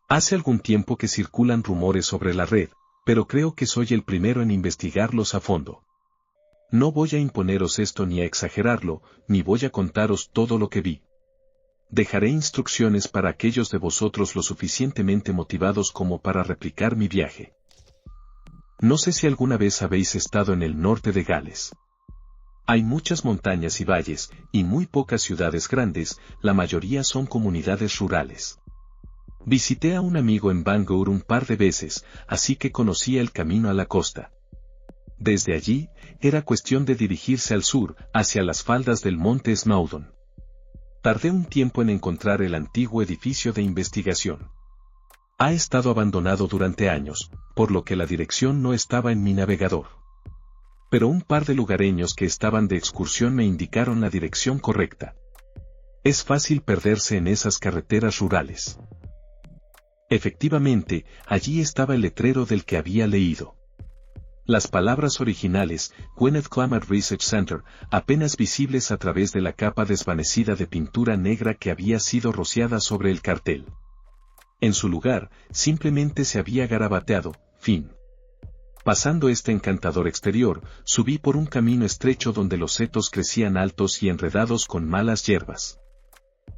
Hace algún tiempo que circulan rumores sobre la red, pero creo que soy el primero en investigarlos a fondo. No voy a imponeros esto ni a exagerarlo, ni voy a contaros todo lo que vi. Dejaré instrucciones para aquellos de vosotros lo suficientemente motivados como para replicar mi viaje. No sé si alguna vez habéis estado en el norte de Gales. Hay muchas montañas y valles, y muy pocas ciudades grandes, la mayoría son comunidades rurales. Visité a un amigo en Bangor un par de veces, así que conocía el camino a la costa. Desde allí, era cuestión de dirigirse al sur, hacia las faldas del monte Snowdon. Tardé un tiempo en encontrar el antiguo edificio de investigación. Ha estado abandonado durante años, por lo que la dirección no estaba en mi navegador. Pero un par de lugareños que estaban de excursión me indicaron la dirección correcta. Es fácil perderse en esas carreteras rurales. Efectivamente, allí estaba el letrero del que había leído. Las palabras originales, Gwynedd Clamart Research Center, apenas visibles a través de la capa desvanecida de pintura negra que había sido rociada sobre el cartel. En su lugar, simplemente se había garabateado, fin. Pasando este encantador exterior, subí por un camino estrecho donde los setos crecían altos y enredados con malas hierbas.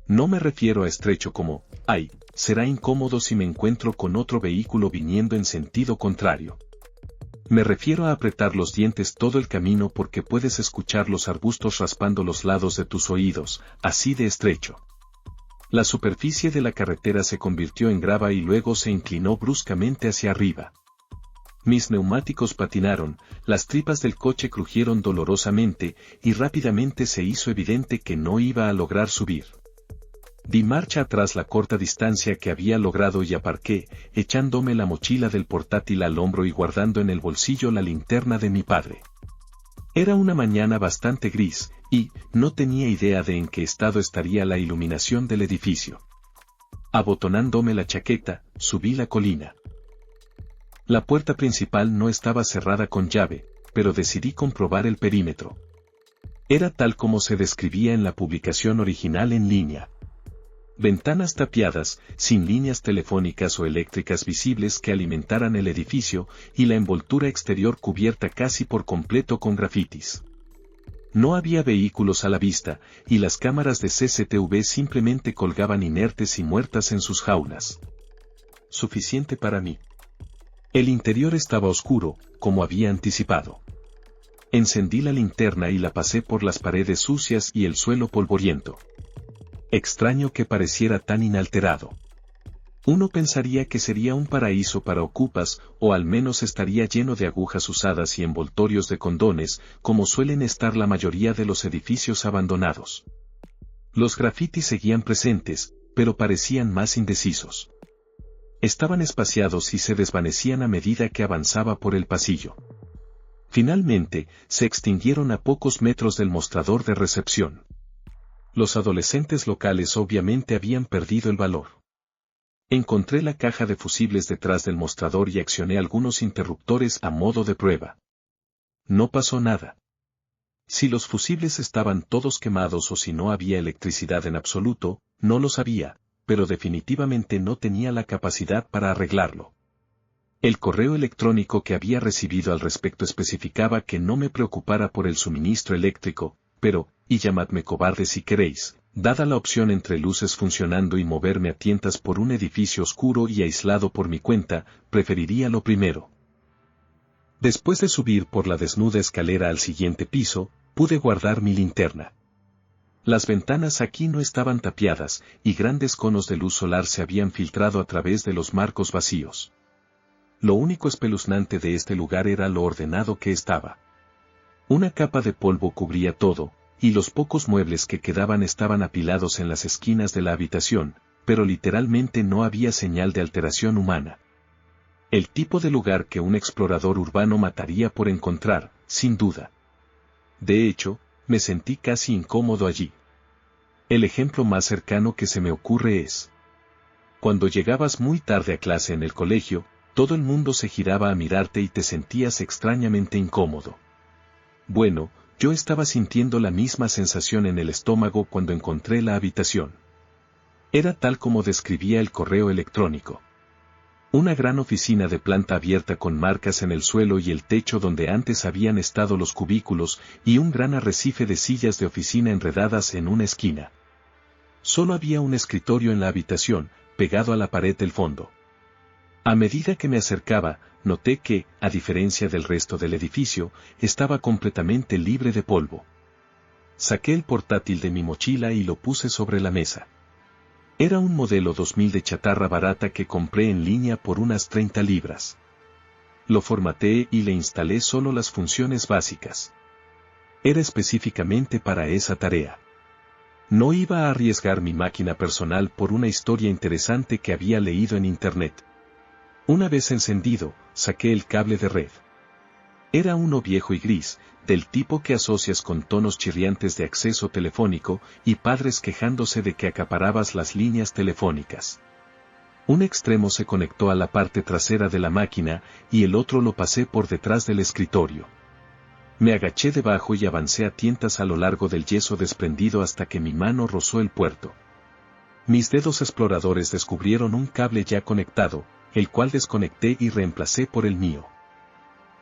No me refiero a estrecho como, ay, será incómodo si me encuentro con otro vehículo viniendo en sentido contrario. Me refiero a apretar los dientes todo el camino porque puedes escuchar los arbustos raspando los lados de tus oídos, así de estrecho. La superficie de la carretera se convirtió en grava y luego se inclinó bruscamente hacia arriba. Mis neumáticos patinaron, las tripas del coche crujieron dolorosamente, y rápidamente se hizo evidente que no iba a lograr subir. Di marcha atrás la corta distancia que había logrado y aparqué, echándome la mochila del portátil al hombro y guardando en el bolsillo la linterna de mi padre. Era una mañana bastante gris, y no tenía idea de en qué estado estaría la iluminación del edificio. Abotonándome la chaqueta, subí la colina. La puerta principal no estaba cerrada con llave, pero decidí comprobar el perímetro. Era tal como se describía en la publicación original en línea. Ventanas tapiadas, sin líneas telefónicas o eléctricas visibles que alimentaran el edificio, y la envoltura exterior cubierta casi por completo con grafitis. No había vehículos a la vista, y las cámaras de CCTV simplemente colgaban inertes y muertas en sus jaulas. Suficiente para mí. El interior estaba oscuro, como había anticipado. Encendí la linterna y la pasé por las paredes sucias y el suelo polvoriento. Extraño que pareciera tan inalterado. Uno pensaría que sería un paraíso para ocupas, o al menos estaría lleno de agujas usadas y envoltorios de condones, como suelen estar la mayoría de los edificios abandonados. Los grafitis seguían presentes, pero parecían más indecisos. Estaban espaciados y se desvanecían a medida que avanzaba por el pasillo. Finalmente, se extinguieron a pocos metros del mostrador de recepción. Los adolescentes locales obviamente habían perdido el valor. Encontré la caja de fusibles detrás del mostrador y accioné algunos interruptores a modo de prueba. No pasó nada. Si los fusibles estaban todos quemados o si no había electricidad en absoluto, no lo sabía, pero definitivamente no tenía la capacidad para arreglarlo. El correo electrónico que había recibido al respecto especificaba que no me preocupara por el suministro eléctrico, pero, y llamadme cobarde si queréis, dada la opción entre luces funcionando y moverme a tientas por un edificio oscuro y aislado por mi cuenta, preferiría lo primero. Después de subir por la desnuda escalera al siguiente piso, pude guardar mi linterna. Las ventanas aquí no estaban tapiadas, y grandes conos de luz solar se habían filtrado a través de los marcos vacíos. Lo único espeluznante de este lugar era lo ordenado que estaba. Una capa de polvo cubría todo, y los pocos muebles que quedaban estaban apilados en las esquinas de la habitación, pero literalmente no había señal de alteración humana. El tipo de lugar que un explorador urbano mataría por encontrar, sin duda. De hecho, me sentí casi incómodo allí. El ejemplo más cercano que se me ocurre es: cuando llegabas muy tarde a clase en el colegio, todo el mundo se giraba a mirarte y te sentías extrañamente incómodo. Bueno, yo estaba sintiendo la misma sensación en el estómago cuando encontré la habitación. Era tal como describía el correo electrónico. Una gran oficina de planta abierta con marcas en el suelo y el techo donde antes habían estado los cubículos, y un gran arrecife de sillas de oficina enredadas en una esquina. Solo había un escritorio en la habitación, pegado a la pared del fondo. A medida que me acercaba, noté que, a diferencia del resto del edificio, estaba completamente libre de polvo. Saqué el portátil de mi mochila y lo puse sobre la mesa. Era un modelo 2000 de chatarra barata que compré en línea por unas 30 libras. Lo formateé y le instalé solo las funciones básicas. Era específicamente para esa tarea. No iba a arriesgar mi máquina personal por una historia interesante que había leído en internet. Una vez encendido, saqué el cable de red. Era uno viejo y gris, del tipo que asocias con tonos chirriantes de acceso telefónico y padres quejándose de que acaparabas las líneas telefónicas. Un extremo se conectó a la parte trasera de la máquina y el otro lo pasé por detrás del escritorio. Me agaché debajo y avancé a tientas a lo largo del yeso desprendido hasta que mi mano rozó el puerto. Mis dedos exploradores descubrieron un cable ya conectado, el cual desconecté y reemplacé por el mío.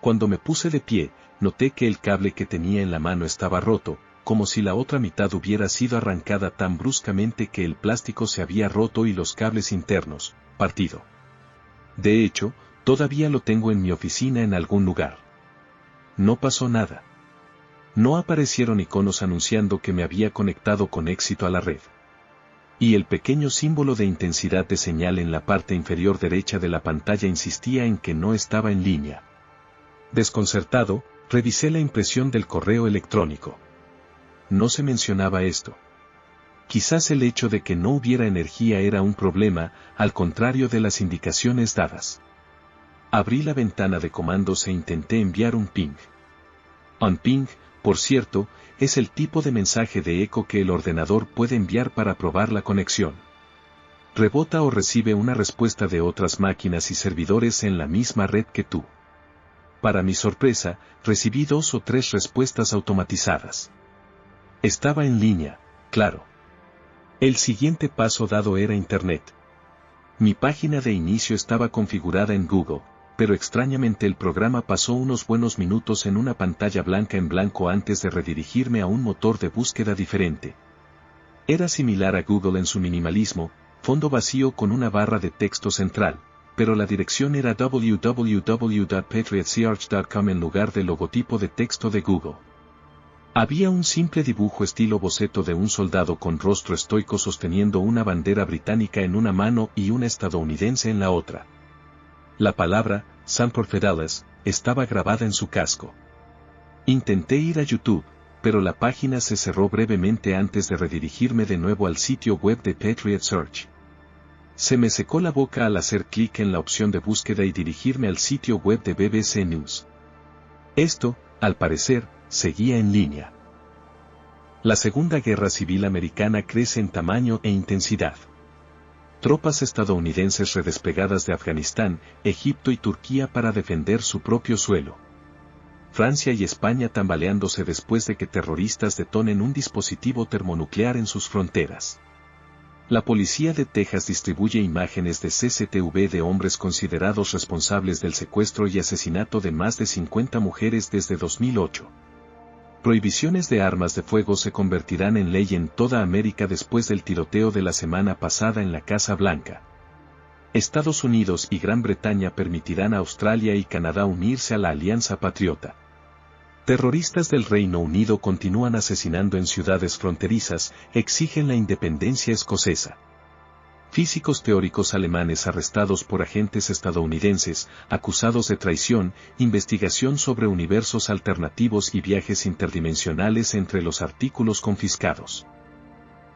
Cuando me puse de pie, noté que el cable que tenía en la mano estaba roto, como si la otra mitad hubiera sido arrancada tan bruscamente que el plástico se había roto y los cables internos, partido. De hecho, todavía lo tengo en mi oficina en algún lugar. No pasó nada. No aparecieron iconos anunciando que me había conectado con éxito a la red. Y el pequeño símbolo de intensidad de señal en la parte inferior derecha de la pantalla insistía en que no estaba en línea. Desconcertado, revisé la impresión del correo electrónico. No se mencionaba esto. Quizás el hecho de que no hubiera energía era un problema, al contrario de las indicaciones dadas. Abrí la ventana de comandos e intenté enviar un ping. Un ping, por cierto, es el tipo de mensaje de eco que el ordenador puede enviar para probar la conexión. Rebota o recibe una respuesta de otras máquinas y servidores en la misma red que tú. Para mi sorpresa, recibí 2 o 3 respuestas automatizadas. Estaba en línea, claro. El siguiente paso dado era Internet. Mi página de inicio estaba configurada en Google, pero extrañamente el programa pasó unos buenos minutos en una pantalla blanca en blanco antes de redirigirme a un motor de búsqueda diferente. Era similar a Google en su minimalismo, fondo vacío con una barra de texto central, pero la dirección era www.patriotsearch.com en lugar del logotipo de texto de Google. Había un simple dibujo estilo boceto de un soldado con rostro estoico sosteniendo una bandera británica en una mano y una estadounidense en la otra. La palabra, Semper Fidelis, estaba grabada en su casco. Intenté ir a YouTube, pero la página se cerró brevemente antes de redirigirme de nuevo al sitio web de Patriot Search. Se me secó la boca al hacer clic en la opción de búsqueda y dirigirme al sitio web de BBC News. Esto, al parecer, seguía en línea. La Segunda Guerra Civil Americana crece en tamaño e intensidad. Tropas estadounidenses redesplegadas de Afganistán, Egipto y Turquía para defender su propio suelo. Francia y España tambaleándose después de que terroristas detonen un dispositivo termonuclear en sus fronteras. La policía de Texas distribuye imágenes de CCTV de hombres considerados responsables del secuestro y asesinato de más de 50 mujeres desde 2008. Prohibiciones de armas de fuego se convertirán en ley en toda América después del tiroteo de la semana pasada en la Casa Blanca. Estados Unidos y Gran Bretaña permitirán a Australia y Canadá unirse a la Alianza Patriota. Terroristas del Reino Unido continúan asesinando en ciudades fronterizas, exigen la independencia escocesa. Físicos teóricos alemanes arrestados por agentes estadounidenses, acusados de traición, investigación sobre universos alternativos y viajes interdimensionales entre los artículos confiscados.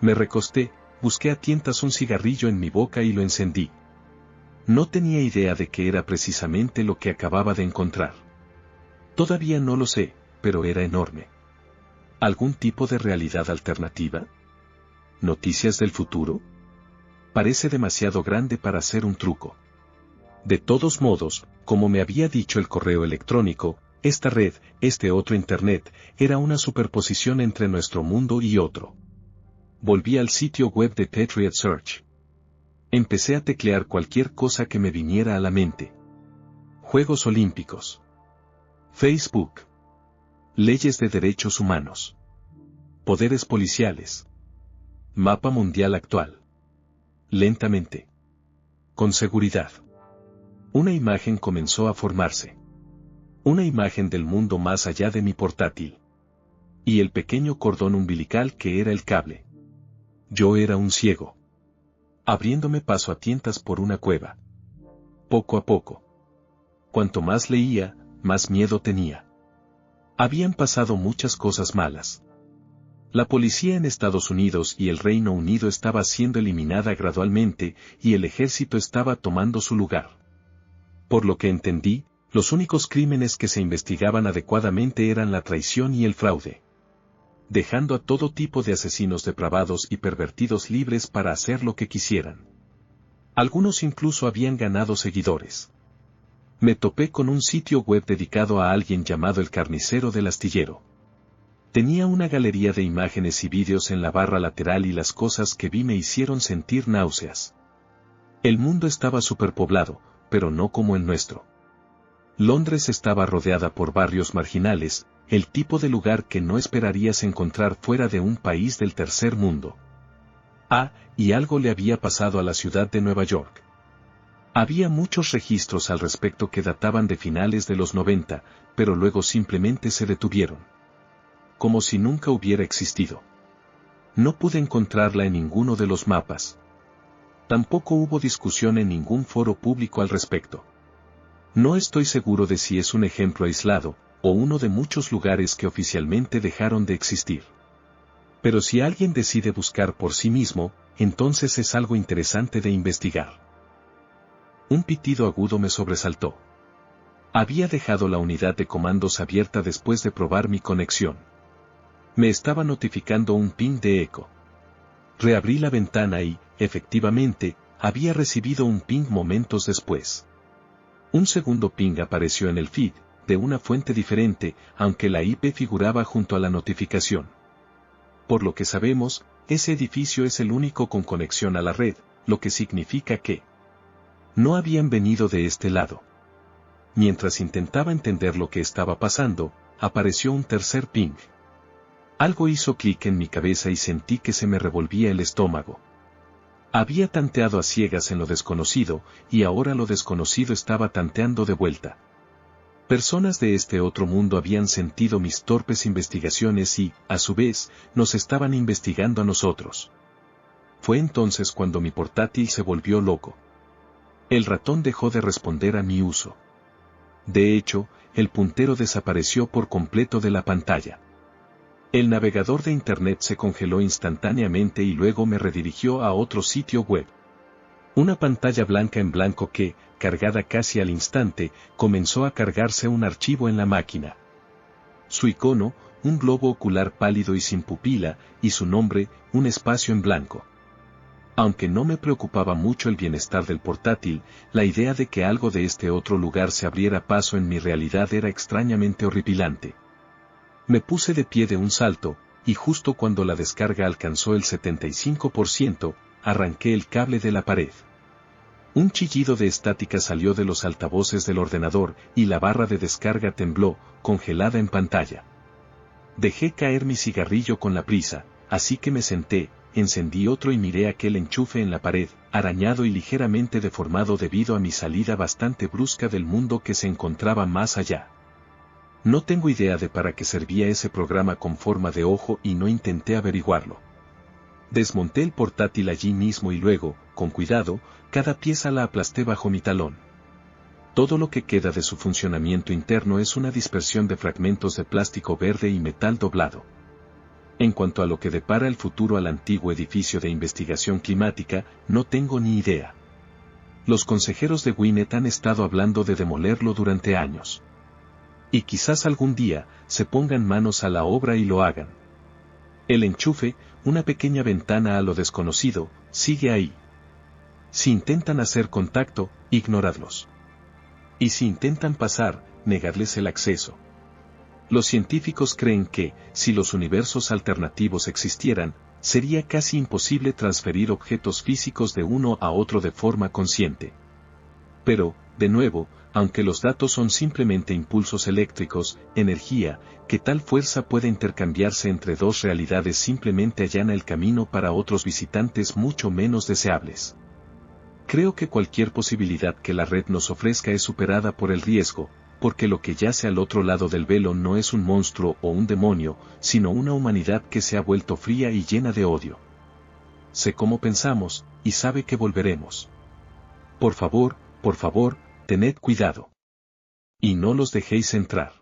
Me recosté, busqué a tientas un cigarrillo en mi boca y lo encendí. No tenía idea de que era precisamente lo que acababa de encontrar. Todavía no lo sé, pero era enorme. ¿Algún tipo de realidad alternativa? ¿Noticias del futuro? Parece demasiado grande para ser un truco. De todos modos, como me había dicho el correo electrónico, esta red, este otro Internet, era una superposición entre nuestro mundo y otro. Volví al sitio web de Patriot Search. Empecé a teclear cualquier cosa que me viniera a la mente. Juegos Olímpicos. Facebook. Leyes de derechos humanos. Poderes policiales. Mapa mundial actual. Lentamente. Con seguridad. Una imagen comenzó a formarse. Una imagen del mundo más allá de mi portátil. Y el pequeño cordón umbilical que era el cable. Yo era un ciego. Abriéndome paso a tientas por una cueva. Poco a poco. Cuanto más leía, más miedo tenía. Habían pasado muchas cosas malas. La policía en Estados Unidos y el Reino Unido estaba siendo eliminada gradualmente y el ejército estaba tomando su lugar. Por lo que entendí, los únicos crímenes que se investigaban adecuadamente eran la traición y el fraude. Dejando a todo tipo de asesinos depravados y pervertidos libres para hacer lo que quisieran. Algunos incluso habían ganado seguidores. Me topé con un sitio web dedicado a alguien llamado el Carnicero del Astillero. Tenía una galería de imágenes y vídeos en la barra lateral y las cosas que vi me hicieron sentir náuseas. El mundo estaba superpoblado, pero no como el nuestro. Londres estaba rodeada por barrios marginales, el tipo de lugar que no esperarías encontrar fuera de un país del tercer mundo. Y algo le había pasado a la ciudad de Nueva York. Había muchos registros al respecto que databan de finales de los 90, pero luego simplemente se detuvieron. Como si nunca hubiera existido. No pude encontrarla en ninguno de los mapas. Tampoco hubo discusión en ningún foro público al respecto. No estoy seguro de si es un ejemplo aislado, o uno de muchos lugares que oficialmente dejaron de existir. Pero si alguien decide buscar por sí mismo, entonces es algo interesante de investigar. Un pitido agudo me sobresaltó. Había dejado la unidad de comandos abierta después de probar mi conexión. Me estaba notificando un ping de eco. Reabrí la ventana y, efectivamente, había recibido un ping momentos después. Un segundo ping apareció en el feed, de una fuente diferente, aunque la IP figuraba junto a la notificación. Por lo que sabemos, ese edificio es el único con conexión a la red, lo que significa que no habían venido de este lado. Mientras intentaba entender lo que estaba pasando, apareció un tercer ping. Algo hizo clic en mi cabeza y sentí que se me revolvía el estómago. Había tanteado a ciegas en lo desconocido, y ahora lo desconocido estaba tanteando de vuelta. Personas de este otro mundo habían sentido mis torpes investigaciones y, a su vez, nos estaban investigando a nosotros. Fue entonces cuando mi portátil se volvió loco. El ratón dejó de responder a mi uso. De hecho, el puntero desapareció por completo de la pantalla. El navegador de Internet se congeló instantáneamente y luego me redirigió a otro sitio web. Una pantalla blanca en blanco que, cargada casi al instante, comenzó a cargarse un archivo en la máquina. Su icono, un globo ocular pálido y sin pupila, y su nombre, un espacio en blanco. Aunque no me preocupaba mucho el bienestar del portátil, la idea de que algo de este otro lugar se abriera paso en mi realidad era extrañamente horripilante. Me puse de pie de un salto, y justo cuando la descarga alcanzó el 75%, arranqué el cable de la pared. Un chillido de estática salió de los altavoces del ordenador, y la barra de descarga tembló, congelada en pantalla. Dejé caer mi cigarrillo con la prisa, así que me senté, encendí otro y miré aquel enchufe en la pared, arañado y ligeramente deformado debido a mi salida bastante brusca del mundo que se encontraba más allá. No tengo idea de para qué servía ese programa con forma de ojo y no intenté averiguarlo. Desmonté el portátil allí mismo y luego, con cuidado, cada pieza la aplasté bajo mi talón. Todo lo que queda de su funcionamiento interno es una dispersión de fragmentos de plástico verde y metal doblado. En cuanto a lo que depara el futuro al antiguo edificio de investigación climática, no tengo ni idea. Los consejeros de Gwyneth han estado hablando de demolerlo durante años. Y quizás algún día, se pongan manos a la obra y lo hagan. El enchufe, una pequeña ventana a lo desconocido, sigue ahí. Si intentan hacer contacto, ignoradlos. Y si intentan pasar, negarles el acceso. Los científicos creen que, si los universos alternativos existieran, Sería casi imposible transferir objetos físicos de uno a otro de forma consciente. Pero, de nuevo, aunque los datos son simplemente impulsos eléctricos, energía, que tal fuerza puede intercambiarse entre dos realidades simplemente allana el camino para otros visitantes mucho menos deseables. Creo que cualquier posibilidad que la red nos ofrezca es superada por el riesgo, porque lo que yace al otro lado del velo no es un monstruo o un demonio, sino una humanidad que se ha vuelto fría y llena de odio. Sé cómo pensamos, y sabe que volveremos. Por favor, tened cuidado. Y no los dejéis entrar.